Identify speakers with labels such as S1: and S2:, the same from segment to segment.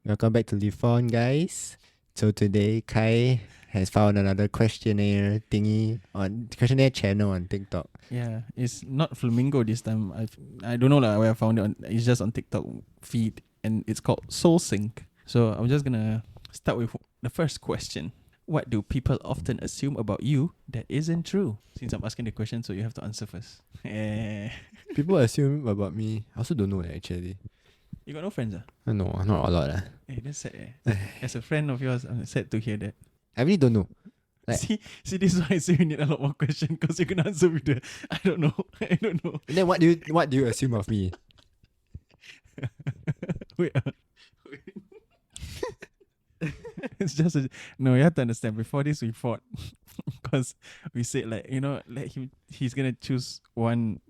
S1: Welcome back to LIFON, guys. So today, Kai has found another questionnaire questionnaire channel on TikTok.
S2: Yeah, it's not Flamingo this time. I don't know where I found it. It's just on TikTok feed, and it's called Soul Sync. So I'm just gonna start with the first question. What do people often assume about you that isn't true? Since I'm asking the question, so you have to answer first.
S1: People assume about me. I also don't know actually.
S2: You got no friends, ah?
S1: No, not a lot.
S2: That's sad. As a friend of yours, I'm sad to hear that.
S1: I really don't know. Like-
S2: see, this is why I say we need a lot more questions because you can answer with the I don't know.
S1: And then what do you assume of me?
S2: Wait. It's just no. You have to understand. Before this, we fought because we said he's gonna choose one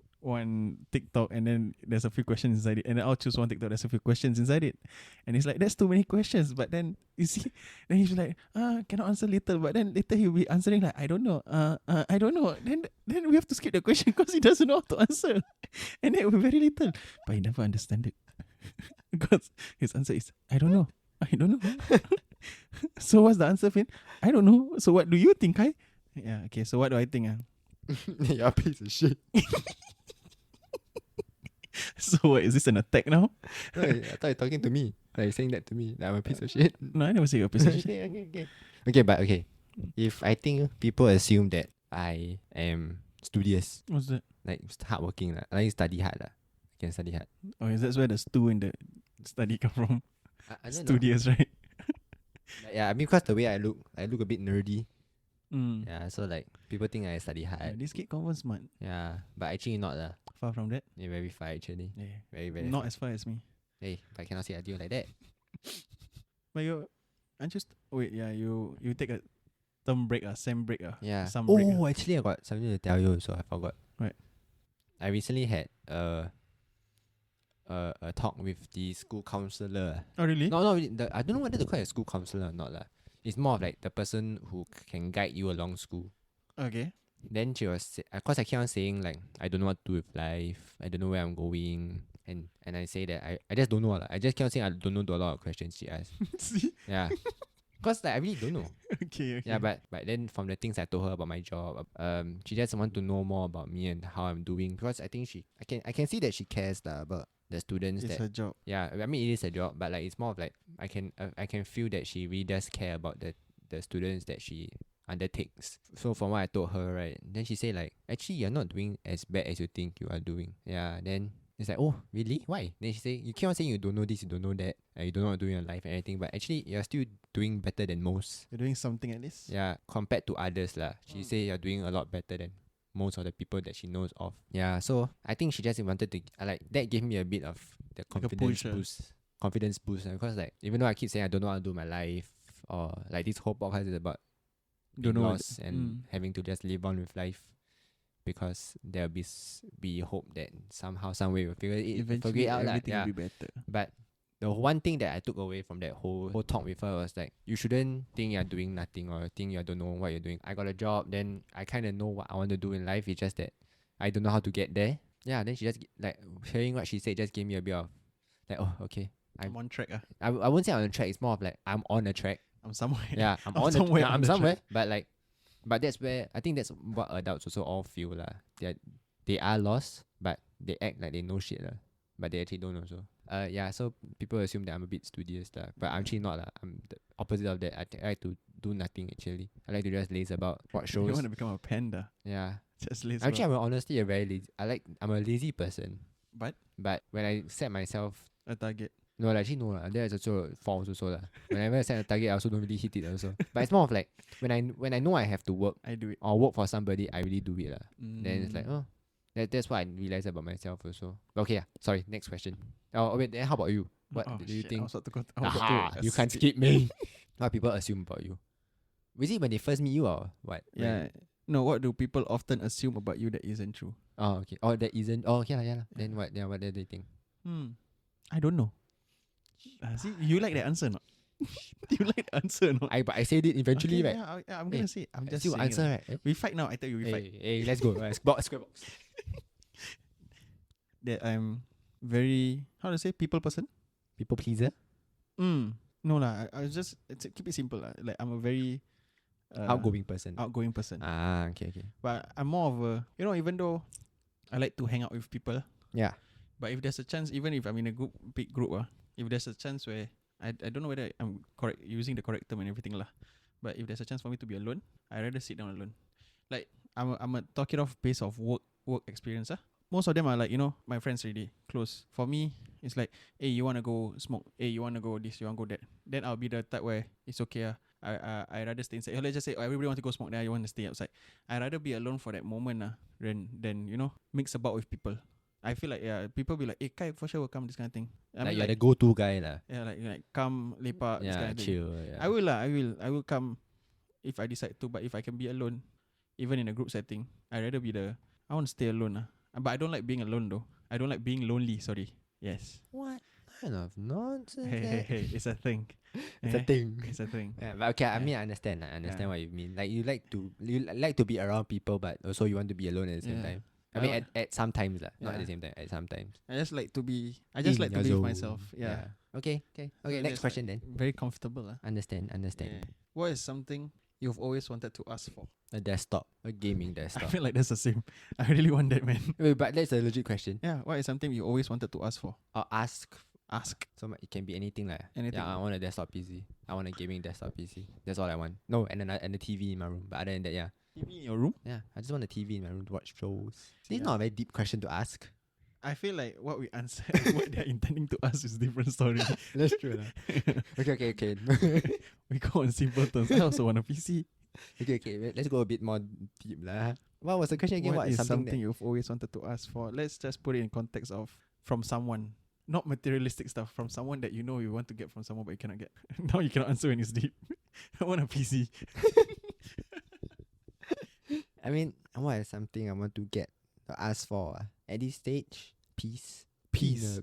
S2: TikTok, and then there's a few questions inside it, and then I'll choose one TikTok. There's a few questions inside it, and it's like that's too many questions. But then you see, then he's like, cannot answer later. But then later he'll be answering like, I don't know, I don't know. Then we have to skip the question because he doesn't know how to answer, and it will be very little. But he never understand it because his answer is I don't know. So what's the answer, Finn? I don't know. So what do you think, Kai? Yeah, okay. So what do I think?
S1: You're a piece of shit.
S2: So what, is this an attack now?
S1: No, I thought you're talking to me. Like saying that to me. That I'm a piece of shit.
S2: No, I never say you're a piece of shit.
S1: Okay. If I think people assume that I am studious,
S2: What's that?
S1: like hardworking, I like study hard. I can study hard.
S2: Oh, is that where the stew in the study come from?
S1: I don't know.
S2: Studious, right?
S1: Yeah, I mean, because the way I look a bit nerdy.
S2: Mm.
S1: Yeah, so like people think I study hard.
S2: This kid confirm smart.
S1: Yeah, but actually not
S2: Far from that.
S1: Yeah, very far actually.
S2: Yeah.
S1: Very very.
S2: Not
S1: far.
S2: as far as me.
S1: Hey, if I cannot say I do like that.
S2: But aren't you wait, yeah, you take a term break, sem break,
S1: Yeah.
S2: some break.
S1: Actually, I got something to tell you, so I forgot.
S2: Right.
S1: I recently had a talk with the school counselor.
S2: Oh really?
S1: No, I don't know whether to call it a school counselor or not lah. It's more of like the person who can guide you along school.
S2: Okay.
S1: Then she was, cause I keep on saying like I don't know what to do with life. I don't know where I'm going, and I say that I just don't know lah. I just keep on saying I don't know to a lot of questions she asked.
S2: See?
S1: Yeah. Cause like I really don't know.
S2: Okay.
S1: Yeah, but then from the things I told her about my job, she just want to know more about me and how I'm doing, because I think I can see that she cares about the students.
S2: It's
S1: that
S2: her job.
S1: Yeah, I mean it is a job, but like it's more of like I can feel that she really does care about the students that she undertakes. So from what I told her, right, then she said like, actually you're not doing as bad as you think you are doing. Yeah, then it's like, oh really? Why? Then she say, you keep on saying you don't know this, you don't know that, you don't know what to do in your life and everything, but actually you're still doing better than most.
S2: You're doing something at least.
S1: Yeah, compared to others lah. She say you're doing a lot better than most of the people that she knows of. Yeah, so I think she just wanted to that gave me a bit of the confidence boost. Confidence boost, because like even though I keep saying I don't know how to do my life, or like this whole podcast is about being lost and having to just live on with life, because there'll be hope that somehow, some way we'll figure it out.
S2: Everything will be better.
S1: But the one thing that I took away from that whole talk with her was like, you shouldn't think you're doing nothing or think you don't know what you're doing. I got a job, then I kind of know what I want to do in life. It's just that I don't know how to get there. Yeah, then she just like hearing what she said just gave me a bit of like, oh okay,
S2: I'm on track.
S1: I won't say I'm on track. It's more of like I'm on a track.
S2: I'm somewhere.
S1: Yeah, I'm somewhere. But that's where I think that's what adults also all feel lah. They are lost, but they act like they know shit lah, but they actually don't also. Yeah, so people assume that I'm a bit studious lah, but I'm actually not lah. I'm the opposite of that. I like to do nothing actually. I like to just laze about, watch shows.
S2: You want to become a panda?
S1: Yeah,
S2: just laze.
S1: Actually, I'm honestly a very lazy. I'm a lazy person.
S2: But
S1: when I set myself
S2: a target.
S1: No, actually no lah. That is also false also lah. Whenever I set a target, I also don't really hit it also. But it's more of like when I know I have to work,
S2: I do it,
S1: or work for somebody, I really do it lah. Then it's like, oh, that's what I realized about myself also. But okay, sorry. Next question. Oh wait, then how about you? What do you think? You can't skip me. What people assume about you? Was it when they first meet you or what?
S2: Yeah. No, what do people often assume about you that isn't true?
S1: Oh okay. Oh that isn't. Oh yeah. Then what? Yeah, what do they think?
S2: I don't know. See, you like the answer or not? You like the answer or not?
S1: But I said it eventually,
S2: okay,
S1: right?
S2: Yeah, I'm gonna say. I'm just
S1: still answer, right?
S2: We fight now. I tell you, we fight.
S1: Hey, let's go. Square box.
S2: That I'm very, how to say, people person.
S1: People pleaser.
S2: No lah. I just keep it simple lah. Like I'm a very
S1: Outgoing person.
S2: outgoing person.
S1: Okay.
S2: But I'm more of a, even though I like to hang out with people,
S1: Yeah.
S2: but if there's a chance, even if I'm in a big group, if there's a chance where I don't know whether I'm correct using the correct term and everything lah, but if there's a chance for me to be alone, I rather sit down alone. Like I'm a talk it off based of work experience. Most of them are like, my friends already close. For me, it's like, hey, you wanna go smoke? Hey, you wanna go this? You wanna go that? Then I'll be the type where it's okay. I rather stay inside. Let's just say everybody want to go smoke, then I want to stay outside. I rather be alone for that moment than mix about with people. I feel like people be like, hey, Kai for sure will come, this kind of thing. I mean,
S1: You're the go-to guy lah.
S2: Yeah, like come lepak, this kind of thing.
S1: Chill. Yeah.
S2: I will come if I decide to. But if I can be alone, even in a group setting, I rather I want to stay alone. But I don't like being alone though. I don't like being lonely. Sorry. Yes.
S1: What kind of nonsense?
S2: Hey, it's a thing.
S1: It's a thing.
S2: It's a thing.
S1: Yeah, but okay, I mean, I understand. I understand what you mean. Like you like to be around people, but also you want to be alone at the same time. I mean, at some times lah, not at the same time. At some times.
S2: I just like to be with myself. Yeah.
S1: Okay. Next question then.
S2: Very comfortable.
S1: Understand.
S2: Yeah. What is something you've always wanted to ask for?
S1: A desktop, a gaming
S2: I
S1: desktop.
S2: feel like that's the same. I really want that, man.
S1: Wait, but that's a legit question.
S2: Yeah. What is something you always wanted to ask for?
S1: Or ask.
S2: So
S1: it can be anything like.
S2: Anything.
S1: Yeah, I want a desktop PC. I want a gaming desktop PC. That's all I want. No, and a TV in my room. But other than that, yeah.
S2: TV in your room?
S1: Yeah, I just want a TV in my room to watch shows. This is not a very deep question to ask.
S2: I feel like what we answer and what they're intending to ask is different story.
S1: That's true. Okay.
S2: We go on simple terms. I also want a PC.
S1: Okay. Let's go a bit more deep lah. What was the question again?
S2: What is something you've always wanted to ask for? Let's just put it in context of from someone. Not materialistic stuff. From someone that you know you want to get from someone but you cannot get. Now you cannot answer when it's deep. I want a PC.
S1: I mean, what is something I want to get or ask for at this stage? Peace. Peace.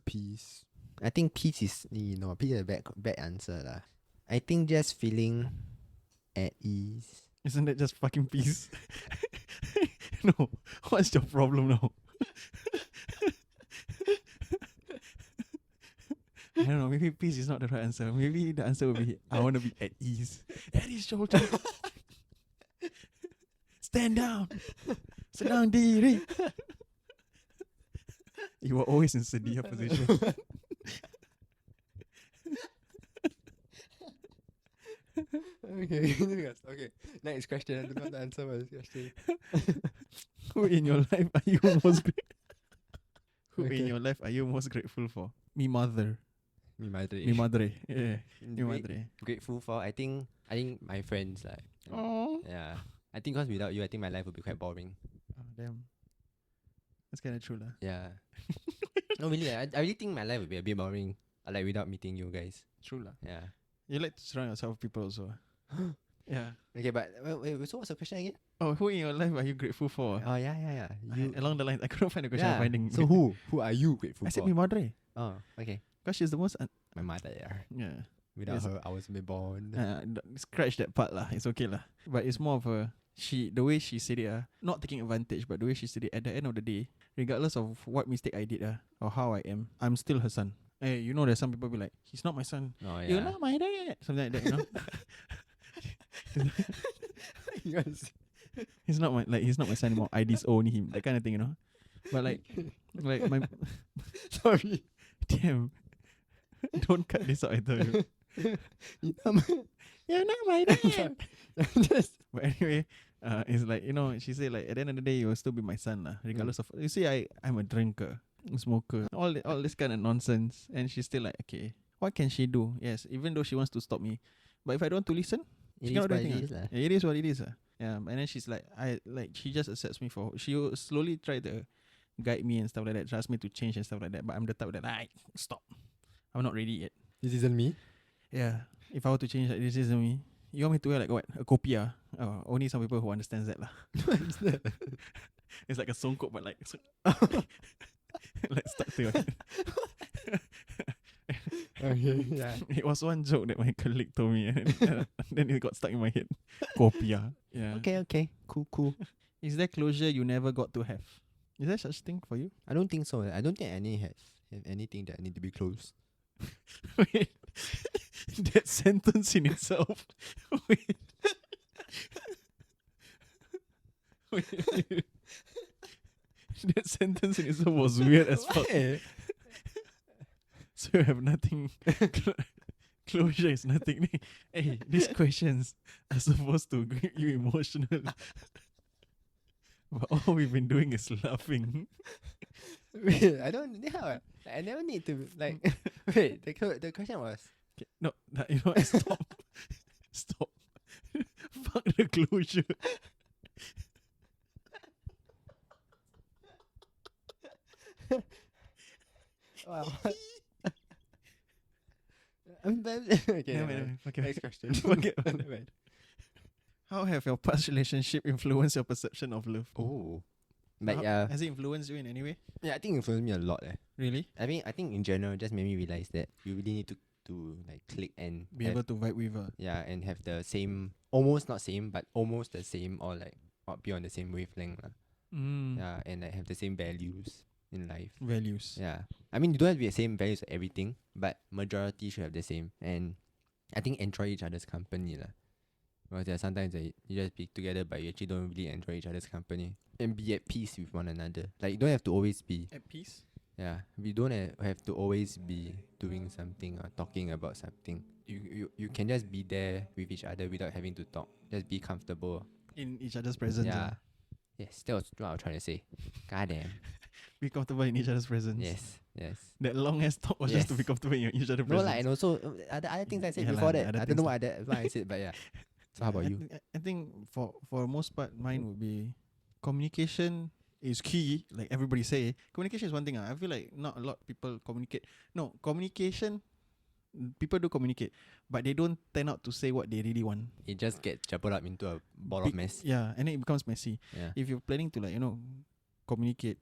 S1: I think peace is peace is a bad answer lah. I think just feeling at ease.
S2: Isn't that just fucking peace? No. What's your problem now? I don't know. Maybe peace is not the right answer. Maybe the answer will be I want to be at ease. At his shoulder. Stand down. Sedang diri. You were always in sedia position.
S1: Okay. Next question. I do not answer my question.
S2: Who in your life are you most in your life are you most grateful for? Mi madre. Yeah. Mi madre.
S1: Grateful for I think my friends like.
S2: Oh.
S1: Yeah. I think because without you, I think my life would be quite boring.
S2: Oh damn. That's kind of true lah.
S1: Yeah. No, really. I really think my life would be a bit boring. Like without meeting you guys.
S2: True lah.
S1: Yeah.
S2: You like to surround yourself with people also. Yeah.
S1: Okay, but wait, so what's the question again?
S2: Oh, who in your life are you grateful for?
S1: Oh yeah.
S2: Along the lines, I couldn't find the question. I'm finding.
S1: So who are you grateful
S2: I
S1: for?
S2: said mi madre.
S1: Oh, okay.
S2: Because she's the most.
S1: My mother.
S2: Yeah.
S1: Without her, I wasn't born.
S2: Scratch that part lah. It's okay lah. But it's more of the way she said it, not taking advantage, but the way she said it. At the end of the day, regardless of what mistake I did, or how I am, I'm still her son. Hey, there's some people be like, he's not my son.
S1: Oh, yeah.
S2: You're not my dad. Something like that, He's not my son anymore. I disown him. That kind of thing, But like my
S1: sorry.
S2: Damn. Don't cut this out, I tell you. You're not my dad. But anyway, it's like, she said like at the end of the day you will still be my son lah, regardless of you see I'm a drinker, smoker, all this kind of nonsense, and she's still like, okay, what can she do? Yes, even though she wants to stop me, but if I don't want to listen, she cannot do anything. It is what it is. Yeah, and then she's like, she just accepts me for. She will slowly try to guide me and stuff like that, trust me to change and stuff like that. But I'm the type that stop. I'm not ready yet.
S1: This isn't me.
S2: Yeah, if I were to change, like, this isn't me. You want me to wear like what? A kopiah? Oh, only some people who understands that lah.
S1: What's that?
S2: It's like a songkok, but like like stuck to your head.
S1: Okay, yeah.
S2: It was one joke that my colleague told me, and then it got stuck in my head. Kopiah. Yeah.
S1: Okay. Cool.
S2: Is there closure you never got to have? Is there such thing for you?
S1: I don't think so. I don't think any have anything that need to be closed.
S2: Wait. That sentence in itself. Wait. Wait. That sentence in itself was weird as fuck.
S1: Why?
S2: So you have nothing. Closure is nothing. Hey, these questions are supposed to make you emotional. But all we've been doing is laughing.
S1: Wait, I don't. Yeah, I never need to like. Wait, the question was.
S2: Okay, no, you know what? Stop. Stop. Fuck the closure.
S1: Wow. Okay,
S2: Never
S1: never mind.
S2: mind, okay.
S1: Next question.
S2: Okay.
S1: Never mind.
S2: How have your past relationship influenced your perception of love?
S1: Oh, but
S2: How-
S1: yeah,
S2: Has it influenced you in any way?
S1: yeah. I think it influenced me a lot.
S2: Really?
S1: I think in general, just made me realize that you really need to like click and
S2: Be
S1: have,
S2: able to vibe with her.
S1: yeah, and have the same, almost not same, but almost the same, or like or be on the same wavelength, lah. Yeah, and like have the same values in life.
S2: Values.
S1: Yeah, I mean you don't have to be the same values for everything, but majority should have the same. And I think enjoy each other's company, lah. Because there are sometimes that you just be together, but you actually don't really enjoy each other's company and be at peace with one another. Like you don't have to always be.
S2: At peace?
S1: Yeah, we don't have to always be doing something or talking about something. You can just be there with each other without having to talk. Just be comfortable.
S2: In each other's presence.
S1: Yeah. Yes, that was what I was trying to say. God damn.
S2: Be comfortable in each other's presence.
S1: Yes.
S2: That long ass talk was just to be
S1: Yes.
S2: comfortable in each other's
S1: No,
S2: presence.
S1: like, and also other things I said
S2: Yeah
S1: before
S2: lah,
S1: that.
S2: other
S1: I don't know
S2: things
S1: what I said, but yeah. So how about you?
S2: I think for the most part, mine would be communication is key. Like everybody say, communication is one thing. I feel like not a lot of people communicate. No, communication, people do communicate, but they don't turn out to say what they really want.
S1: It just gets jumbled up into a ball of mess.
S2: Yeah, and then it becomes messy.
S1: Yeah.
S2: If you're planning to communicate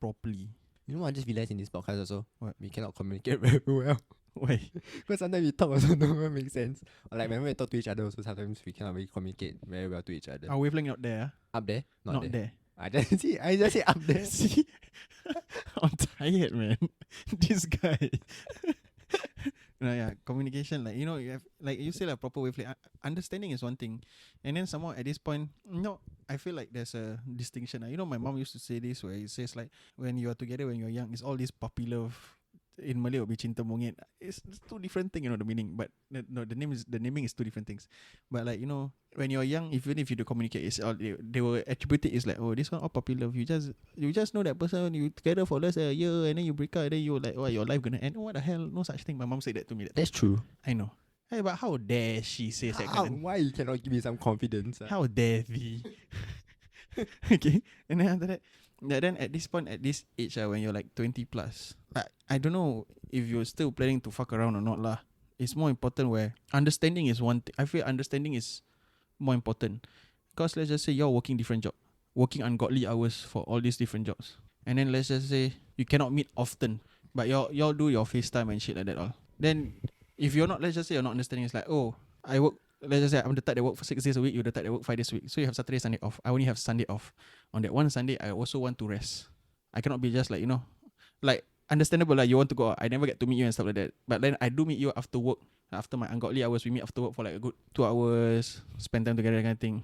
S2: properly.
S1: You know what I just realized in this podcast also?
S2: What?
S1: We cannot communicate very well.
S2: Why?
S1: Because sometimes we talk also don't make sense. Or like when we talk to each other also sometimes we cannot really communicate very well to each other.
S2: Our wavelength not there.
S1: Up there? Not there.
S2: there.
S1: I just say up there.
S2: See, I'm tired, man. This guy. No, yeah, communication. Like you have like you say like proper wavelength. Understanding is one thing, and then somehow at this point, I feel like there's a distinction. My mom used to say this where it says like when you are together when you're young, it's all this puppy love. In Malay, it will be cinta monyet. It's two different things, the meaning. But the naming is two different things. But like when you're young, even if you do communicate, it's all they will attribute it is like, oh, this one all puppy love. You just know that person. You together for less a year, and then you break up, and then you like, oh, your life gonna end. What the hell? No such thing. My mom said that to me.
S1: That's true.
S2: I know. Hey, but how dare she say that?
S1: Why you cannot give me some confidence?
S2: How dare thee? Okay, and then after that. Yeah, then at this point, at this age, when you're like 20 plus, I don't know if you're still planning to fuck around or not lah. It's more important where understanding is one thing. I feel understanding is more important. Because let's just say you're working different job, working ungodly hours for all these different jobs. And then let's just say you cannot meet often, but y'all do your FaceTime and shit like that all. Then if you're not, let's just say you're not understanding, it's like, oh, I work. Let's just say I'm the type that work for 6 days a week, you're the type that work 5 days a week. So you have Saturday, Sunday off. I only have Sunday off. On that one Sunday, I also want to rest. I cannot be just like, like understandable, like you want to go out. I never get to meet you and stuff like that. But then I do meet you after work. After my ungodly hours, we meet after work for like a good 2 hours, spend time together, that kind of thing.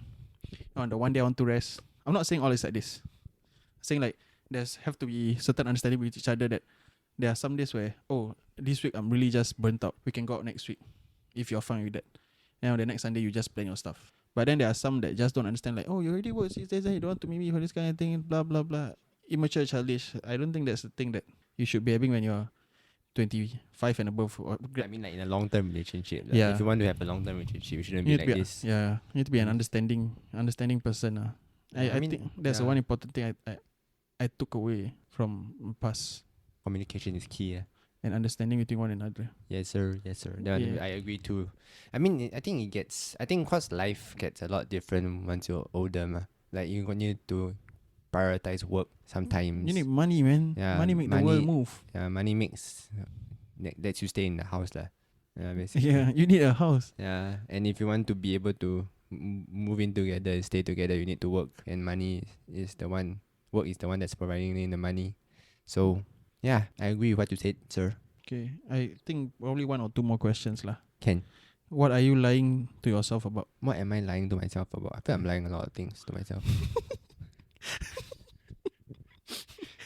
S2: On the one day I want to rest. I'm not saying all is like this. I'm saying like there's have to be certain understanding with each other that there are some days where, oh, this week I'm really just burnt out. We can go out next week if you're fine with that. And on the next Sunday, you just plan your stuff. But then there are some that just don't understand, like, oh, you already work 6 days and you don't want to meet me for this kind of thing, blah, blah, blah. Immature, childish. I don't think that's the thing that you should be having when you're 25 and above.
S1: I mean, like in a long-term relationship. Like,
S2: Yeah.
S1: if you want to have a long-term relationship, you shouldn't be like this.
S2: Yeah, you need to be an understanding person. I
S1: mean,
S2: think that's the one important thing I took away from past.
S1: Communication is key.
S2: And understanding between one another.
S1: Yes, sir. That one, I agree too. I mean, I think cause life gets a lot different once you're older. Like you need to prioritize work sometimes.
S2: You need money, man.
S1: Yeah,
S2: money make the world move.
S1: Yeah, money makes lets you stay in the house lah. Yeah, basically.
S2: Yeah, you need a house.
S1: Yeah, and if you want to be able to move in together and stay together, you need to work, and money is the one. Work is the one that's providing the money. So yeah, I agree with what you said, sir.
S2: Okay, I think probably one or two more questions lah.
S1: Can.
S2: What are you lying to yourself about?
S1: What am I lying to myself about? I feel I'm lying a lot of things to myself.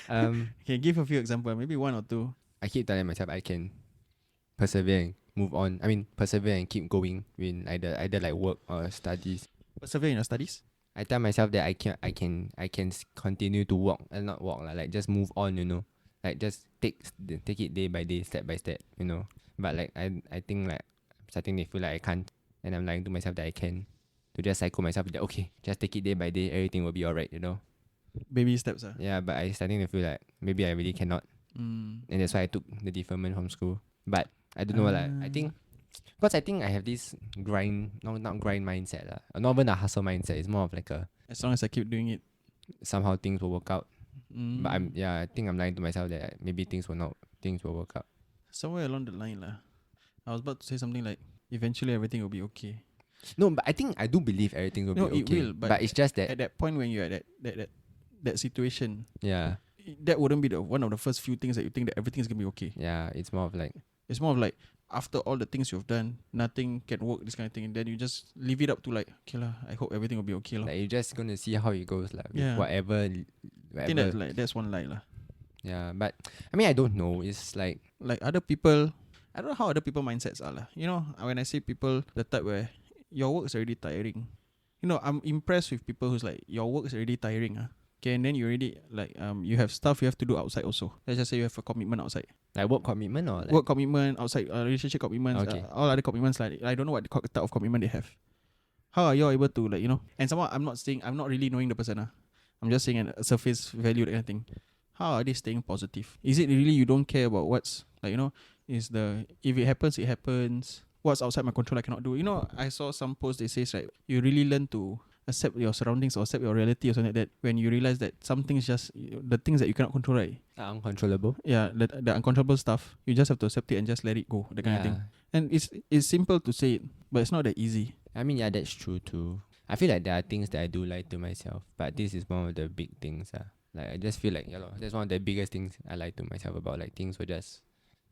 S2: Okay, give a few examples, maybe one or two.
S1: I keep telling myself I can persevere and move on. I mean, persevere and keep going in either like work or studies.
S2: Persevere in your studies.
S1: I tell myself that I can continue to walk and not walk like just move on, you know, like just take it day by day, step by step, you know. But like I think like I'm starting to feel like I can't, and I'm lying to myself that I can, to just psycho myself that okay, just take it day by day, everything will be alright, you know.
S2: Baby steps.
S1: Yeah, but I starting to feel like maybe I really cannot, and that's why I took the deferment from school. But I don't know, like I think. Because I think I have this grind, not grind mindset lah. Not even a hustle mindset. It's more of like a
S2: as long as I keep doing it,
S1: somehow things will work out. But I think I'm lying to myself that maybe things will work out.
S2: Somewhere along the line lah, I was about to say something like eventually everything will be okay.
S1: No, but I think I do believe everything will be okay.
S2: It will,
S1: but it's just that
S2: at that point when you're at that situation,
S1: yeah,
S2: that wouldn't be the one of the first few things that you think that everything is gonna be okay.
S1: Yeah, it's more of like
S2: after all the things you've done, nothing can work, this kind of thing, and then you just leave it up to like, okay lah, I hope everything will be okay lah.
S1: Like you're just gonna see how it goes like
S2: Yeah.
S1: whatever.
S2: I think that's one lie lah.
S1: Yeah, but I mean I don't know. It's like
S2: other people, I don't know how other people mindsets are lah. You know, when I say people, the type where your work is already tiring. You know, I'm impressed with people who's like your work is already tiring. Okay, and then you already like you have stuff you have to do outside also. Let's just say you have a commitment outside.
S1: like work commitment or like
S2: Work commitment outside, relationship commitments,
S1: Okay.
S2: all other commitments. Like I don't know what type of commitment they have. How are you able to like, you know? And someone I'm not really knowing the person. I'm just saying a surface value, that kind of thing. How are they staying positive? Is it really you don't care about what's like, you know? If it happens, it happens. What's outside my control I cannot do. You know, I saw some post that says like you really learn to accept your surroundings or accept your reality or something like that when you realize that some things just the things that you cannot control, right?
S1: are uncontrollable.
S2: Yeah, the uncontrollable stuff. You just have to accept it and just let it go, that kind of thing. And it's simple to say it, but it's not that easy.
S1: I mean, yeah, that's true too. I feel like there are things that I do lie to myself, but this is one of the big things. Like I just feel like that's one of the biggest things I lie to myself about. Like things will just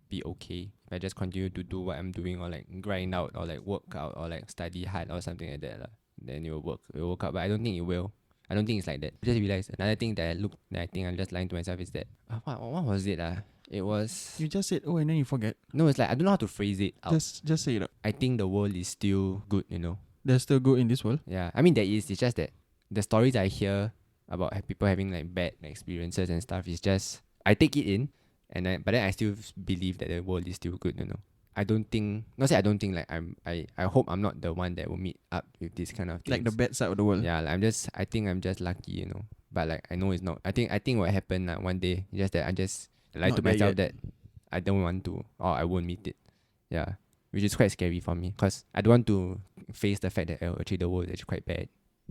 S1: be okay if I just continue to do what I'm doing, or like grind out, or like work out, or like study hard or something like that. Then it will work out. But I don't think it will. I don't think it's like that. I just realized another thing that I think I'm just lying to myself is that what was it? It was
S2: You just said and then you forget.
S1: no. It's like I don't know how to phrase it out.
S2: Just say it out.
S1: I think the world is still good. You know.
S2: There's still good in this world.
S1: Yeah, I mean there is. It's just that the stories I hear about people having like bad experiences and stuff is just I take it in, but then I still believe that the world is still good. You know. I don't think like I hope I'm not the one that will meet up with this kind of things.
S2: Like the bad side of the world.
S1: Yeah, like I think I'm just lucky, you know. But like I know it's not. I think what happened one day just that I just lied
S2: Not
S1: to
S2: there
S1: myself
S2: yet.
S1: that I don't want to, or I won't meet it. Yeah, which is quite scary for me because I don't want to face the fact that actually the world is actually quite bad.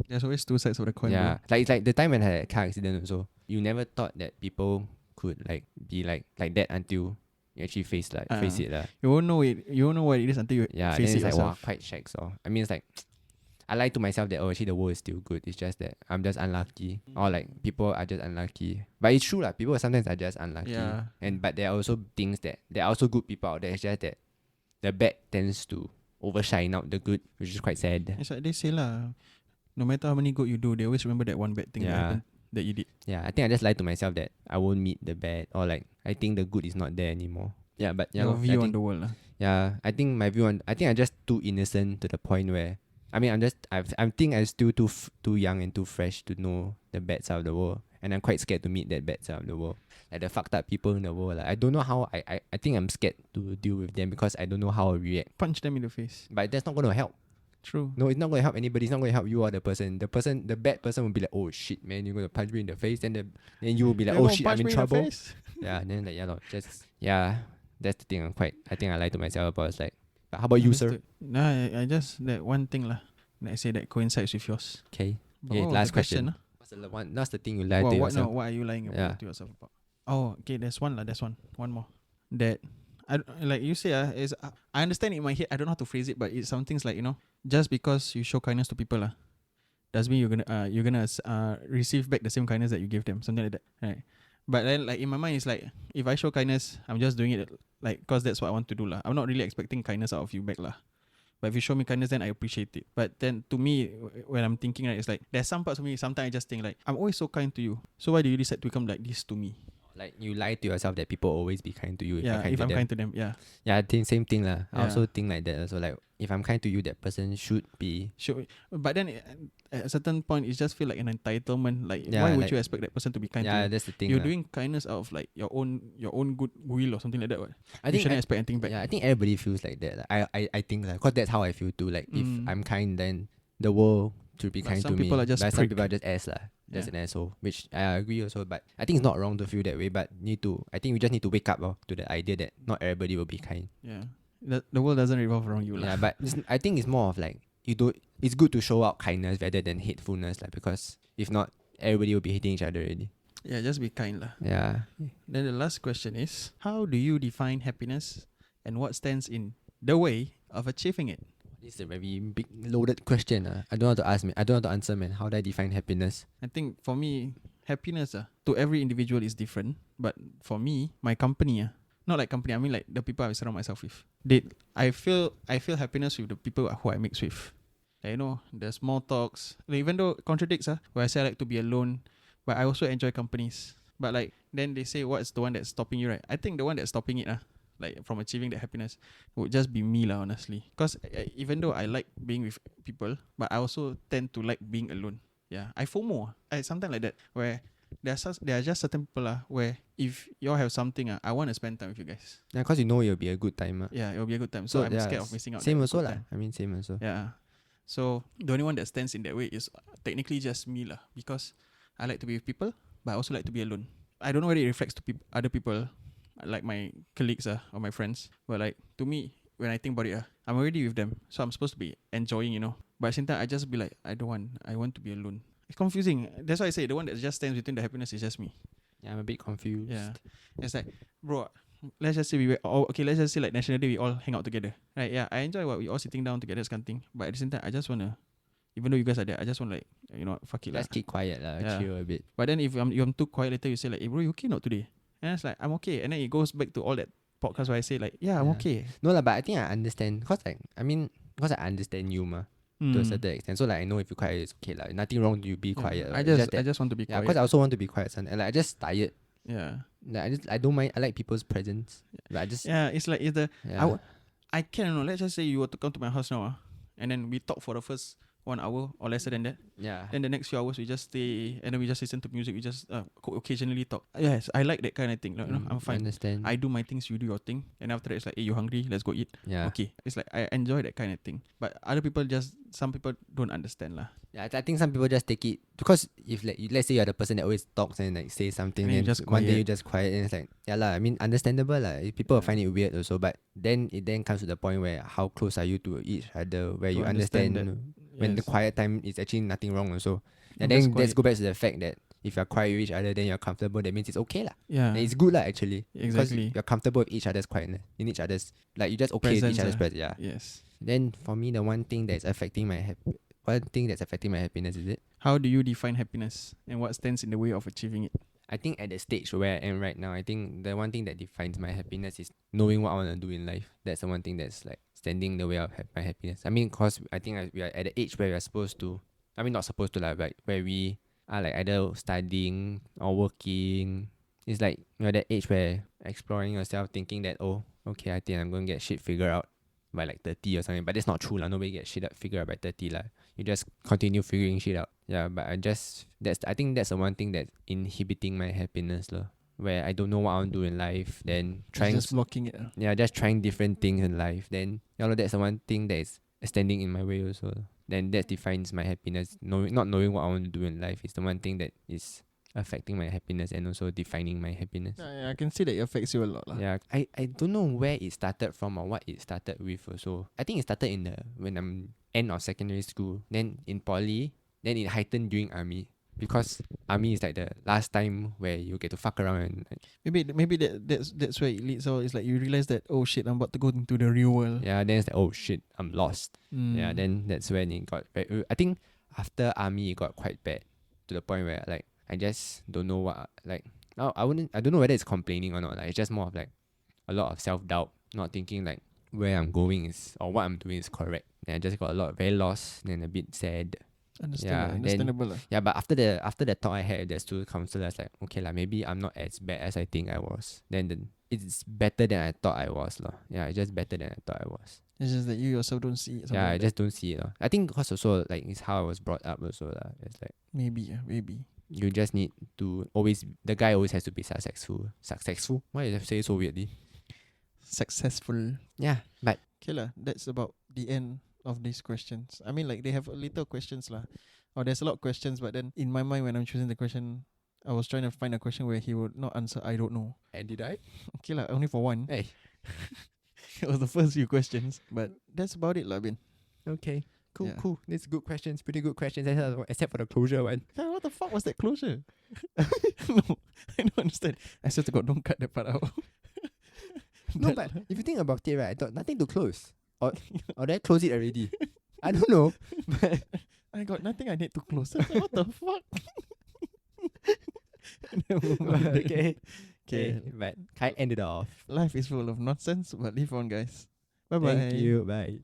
S2: There's always two sides of the coin.
S1: Yeah, like it's like the time when I had a car accident also. You never thought that people could like be like that until you actually face it lah.
S2: You won't know it. You won't know what it is until you
S1: Yeah,
S2: face
S1: then
S2: it
S1: it's like wow,
S2: yourself.
S1: quite shag. So I mean, it's like I lie to myself that actually the world is still good. It's just that I'm just unlucky, or like people are just unlucky. But it's true lah. People sometimes are just unlucky.
S2: Yeah.
S1: But there are also things that there are also good people out there. It's just that the bad tends to overshine out the good, which is quite sad.
S2: It's like they say lah. No matter how many good you do, they always remember that one bad thing that
S1: Yeah.
S2: happened that you did.
S1: Yeah, I think I just lied to myself that I won't meet the bad, or like I think the good is not there anymore. Yeah, but yeah,
S2: Your
S1: I
S2: view on
S1: think-
S2: the world lah.
S1: Yeah, I think my view on I think I'm just too innocent to the point where I mean I think I'm still too young and too fresh to know the bad side of the world, and I'm quite scared to meet that bad side of the world, like the fucked up people in the world. Like, I don't know how I think I'm scared to deal with them because I don't know how I react.
S2: Punch them in the face.
S1: But that's not going to help.
S2: True.
S1: No, it's not going to help anybody. It's not going to help you or the person. The bad person will be like, oh shit, man, you're going to punch me in the face, and then you will be like,
S2: They
S1: oh
S2: won't
S1: shit, I'm
S2: punch
S1: in
S2: me the
S1: trouble.
S2: face.
S1: Yeah, and then like that's the thing. I think I lie to myself about. It's like, but how about you, sir?
S2: Understood. Nah, I just that one thing lah. That I say that coincides with yours.
S1: Okay.
S2: But
S1: Okay,
S2: what was
S1: last
S2: the
S1: question.
S2: ah?
S1: That's the thing you lie to
S2: What
S1: yourself.
S2: what are you lying about
S1: Yeah.
S2: to yourself about? Oh, okay. There's one lah. There's one more. That I like you say is I understand in my head. I don't know how to phrase it, but it's some things like, you know, just because you show kindness to people does mean you're gonna receive back the same kindness that you gave them, something like that, right? But then like in my mind, it's like if I show kindness, I'm just doing it like cause that's what I want to do lah. I'm not really expecting kindness out of you back lah. But if you show me kindness, then I appreciate it. But then to me, when I'm thinking, right, it's like there's some parts of me. Sometimes I just think like I'm always so kind to you. So why do you decide to become like this to me?
S1: Like you lie to yourself that people always be kind to you if
S2: Yeah,
S1: you're kind
S2: if
S1: to
S2: I'm
S1: them.
S2: kind to them, yeah.
S1: Yeah, I think same thing lah. I
S2: Yeah.
S1: also think like that. Also, like if I'm kind to you, that person should be.
S2: Sure. But then at a certain point, it just feel like an entitlement. Like
S1: Yeah,
S2: why would
S1: like-
S2: you expect that person to be kind to
S1: Yeah,
S2: you?
S1: that's the thing.
S2: You're
S1: lah.
S2: doing kindness out of like your own goodwill or something like that. What?
S1: I
S2: You
S1: think
S2: shouldn't expect anything back.
S1: yeah, I think everybody feels like that. Like, I think like, cause that's how I feel too. Like if
S2: Mm.
S1: I'm kind, then the world should be
S2: But
S1: kind to
S2: some
S1: me.
S2: people are just
S1: but some
S2: prick.
S1: people are just ass lah. That's
S2: Yeah.
S1: an asshole, which I agree also. But I think it's not wrong to feel that way. But I think we just need to wake up to the idea that not everybody will be kind.
S2: Yeah. The world doesn't revolve around you.
S1: Yeah,
S2: lah.
S1: but I think it's more of like it's good to show out kindness rather than hatefulness, like because if not, everybody will be hating each other already.
S2: Yeah, just be kind lah.
S1: Yeah.
S2: Then the last question is, how do you define happiness and what stands in the way of achieving it?
S1: This is a very big loaded question. I don't know how to ask, man. I don't know how to answer, man. How do I define happiness?
S2: I think for me, happiness to every individual is different. But for me, my company, not like company, I mean like the people I surround myself with. I feel happiness with the people who I mix with. Like, you know, the small talks. Like, even though it contradicts, where I say I like to be alone, but I also enjoy companies. But like then they say what's the one that's stopping you, right? I think the one that's stopping it, like from achieving that happiness would just be me lah, honestly. Because even though I like being with people, but I also tend to like being alone. Yeah, I FOMO. Sometimes like that where there are just certain people where if you all have something, I want to spend time with you guys.
S1: Yeah, because you know it'll be a good time.
S2: Yeah, it'll be a good time. So I'm
S1: yeah,
S2: scared of missing out.
S1: Same
S2: that
S1: also
S2: good
S1: lah.
S2: time.
S1: I mean, same also.
S2: Yeah. So the only one that stands in that way is technically just me lah, because I like to be with people, but I also like to be alone. I don't know whether it reflects to other people, like my colleagues or my friends, but like to me, when I think about it, I'm already with them, so I'm supposed to be enjoying, you know. But at the same time, I just be like, I want to be alone. It's confusing. That's why I say the one that just stands between the happiness is just me.
S1: Yeah, I'm a bit confused.
S2: Yeah, it's like, bro, let's just say let's just say like National Day we all hang out together, right? Yeah, I enjoy what we all sitting down together, this kind of thing. But at the same time, I just wanna, even though you guys are there, I just want like, you know, fuck it lah.
S1: Let's keep quiet lah.
S2: Yeah.
S1: Chill a bit.
S2: But then if I'm too quiet later, you say like, hey bro, you okay not today? And it's like, I'm okay. And then it goes back to all that podcast where I say like, yeah, I'm
S1: Yeah.
S2: okay.
S1: No lah, but I think I understand. Cause I understand you to a certain extent. So like I know if you're quiet, it's okay lah. Nothing wrong to you be quiet.
S2: I
S1: It's
S2: just want to be
S1: yeah,
S2: quiet.
S1: because I also want to be quiet, son. And like I just tired.
S2: Yeah.
S1: Like I don't mind. I like people's presence. Like I just
S2: Yeah, it's like
S1: yeah.
S2: I can't know. Let's just say you were to come to my house now, and then we talk for the first 1 hour or lesser than that.
S1: Yeah.
S2: Then the next few hours we just stay and then we just listen to music. We just occasionally talk. Yes, I like that kind of thing. Like, you know, I'm
S1: I
S2: fine.
S1: understand.
S2: I do my things, you do your thing, and after that it's like, hey, you hungry? Let's go eat.
S1: Yeah.
S2: Okay, it's like I enjoy that kind of thing. But some people don't understand lah.
S1: Yeah, I think some people just take it because if like let's say you're the person that always talks and like say something,
S2: And you
S1: then
S2: just
S1: one day
S2: quiet.
S1: you just quiet and it's like yeah lah. I mean understandable lah. People will find it weird also, but then it comes to the point where how close are you to each other, where
S2: To
S1: you
S2: understand
S1: understand when the
S2: Yes.
S1: quiet time is actually nothing wrong also. And
S2: Just
S1: then let's
S2: quiet.
S1: go back to the fact that if you're quiet with each other, then you're comfortable. That means it's okay lah.
S2: Yeah.
S1: And it's good lah actually.
S2: Exactly.
S1: Because you're comfortable with each other's quietness, in each other's like you just okay with
S2: Presence,
S1: each other's presence. Yeah.
S2: Yes.
S1: Then for me, the one thing that's affecting my happiness is it.
S2: How do you define happiness and what stands in the way of achieving it?
S1: I think at the stage where I am right now, I think the one thing that defines my happiness is knowing what I want to do in life. That's the one thing that's like standing in the way of my happiness. I mean, cause I think we are at the age where we are supposed to. I mean, not supposed to like, but where we are like either studying or working. It's like you're at that age where exploring yourself, thinking that okay, I think I'm gonna get shit figured out by like 30 or something. But that's not true lah. Nobody gets shit figured out by 30 lah. You just continue figuring shit out. Yeah, but I think that's the one thing that's inhibiting my happiness lah. Where I don't know what I want to do in life, then trying
S2: Just blocking it.
S1: just trying different things in life. Then that's the one thing that is standing in my way also. Then that defines my happiness. Not knowing what I want to do in life is the one thing that is affecting my happiness and also defining my happiness.
S2: Yeah, I can see that it affects you a lot.
S1: Yeah, I don't know where it started from or what it started with also. I think it started when I'm end of secondary school. Then in poly, then it heightened during army. Because army is like the last time where you get to fuck around and like,
S2: Maybe that's where it leads. So it's like you realize that, oh shit, I'm about to go into the real world.
S1: yeah, then it's like, oh shit, I'm lost. Yeah, then that's when it got very, I think after army it got quite bad to the point where like I just don't know what, like I don't know whether it's complaining or not. Like, it's just more of like a lot of self-doubt, not thinking like where I'm going is or what I'm doing is correct. And I just got a lot very lost and a bit sad.
S2: Understandable.
S1: Yeah, but after the talk I had with the student counselor, I was like, okay lah, maybe I'm not as bad as I think I was. Then it's better than I thought I was lah. Yeah, it's just better than I thought I was.
S2: It's just that you yourself don't see it.
S1: Yeah, I just don't see it lah. I think because also like it's how I was brought up also lah. It's like
S2: maybe.
S1: you just need to always, the guy always has to be successful. Successful? Why did I say it so weirdly?
S2: Successful.
S1: Yeah, but
S2: Okay lah, that's about the end of these questions. I mean, like, they have little questions lah. Or there's a lot of questions, but then in my mind when I'm choosing the question, I was trying to find a question where he would not answer I don't know.
S1: and did I?
S2: Okay lah, only for one.
S1: Hey.
S2: It was the first few questions, but that's about it lah, Ben.
S1: Okay. Cool,
S2: Yeah.
S1: cool. These good questions, pretty good questions, except for the closure one.
S2: Hey, what the fuck was that closure? No, I don't understand. I swear to God, don't cut that part out.
S1: No, but if you think about it, right, I thought nothing to close. Or did I close it already? I don't know. But
S2: I got nothing I need to close. What the fuck? Never mind.
S1: okay.
S2: Okay.
S1: But Kai ended off.
S2: Life is full of nonsense, but live on, guys. Bye bye.
S1: Thank you. Bye.